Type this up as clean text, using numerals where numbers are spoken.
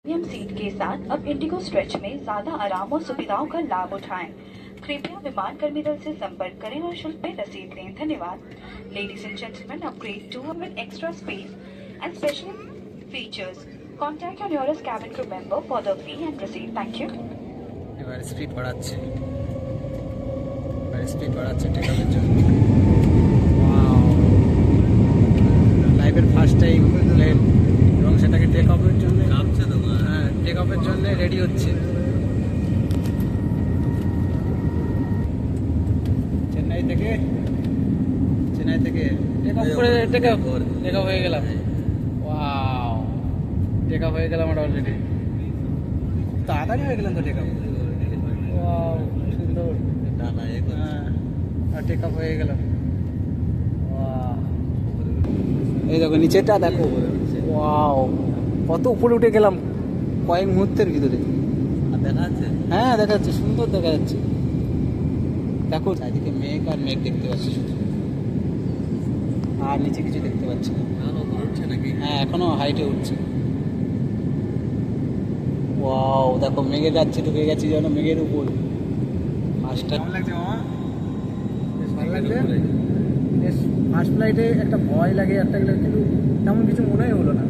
Premium seat के साथ अब इंडिगो स्ट्रेच में ज्यादा आराम और सुविधाओं का लाभ उठाएं। कृपया विमान कर्मी दल से संपर्क करें और शुल्क में रसीद लें। धन्यवाद। Ladies and gentlemen, upgrade 2 with extra space and special features. Contact your nearest cabin crew member for the fee and receipt. Thank you. এবার স্পিড বাড়াচ্ছে টেকঅফের জন্য। লাইফের ফার্স্ট টাইম প্লেন এবং সেটাকে টেকঅফের জন্য টেকঅফের জন্য রেডি হচ্ছে। চেন্নাই থেকে টেকঅফ হয়ে গেলাম। ওয়াও, টেকঅফ হয়ে গেলাম আমরা অলরেডি। তাড়াতাড়ি হয়ে গেলাম তো টেকঅফ। ওয়াও, সুন্দর। আর টেকঅফ হয়ে গেলাম। এই দেখো নিচেটা দেখো। ওয়াও, কত উপরে উঠে গেলাম কয়েক মুহূর্তের ভিতরে। দেখা যাচ্ছে? হ্যাঁ দেখা যাচ্ছে, সুন্দর দেখা যাচ্ছে। দেখো চারিদিকে মেঘ আর মেঘ দেখতে পাচ্ছি শুধু, আর নিচে কিছু দেখতে পাচ্ছি না। হ্যাঁ এখনো হাইটে উঠছে। ওয়াও, দেখো মেঘে যাচ্ছে, ঢুকে গেছি যেন মেঘের উপর। কেমন লাগছে মামা? ভালো লাগছে। ফার্স্ট ফ্লাইটে একটা ভয় লাগে, একটা কিন্তু তেমন কিছু মনেই হলো না।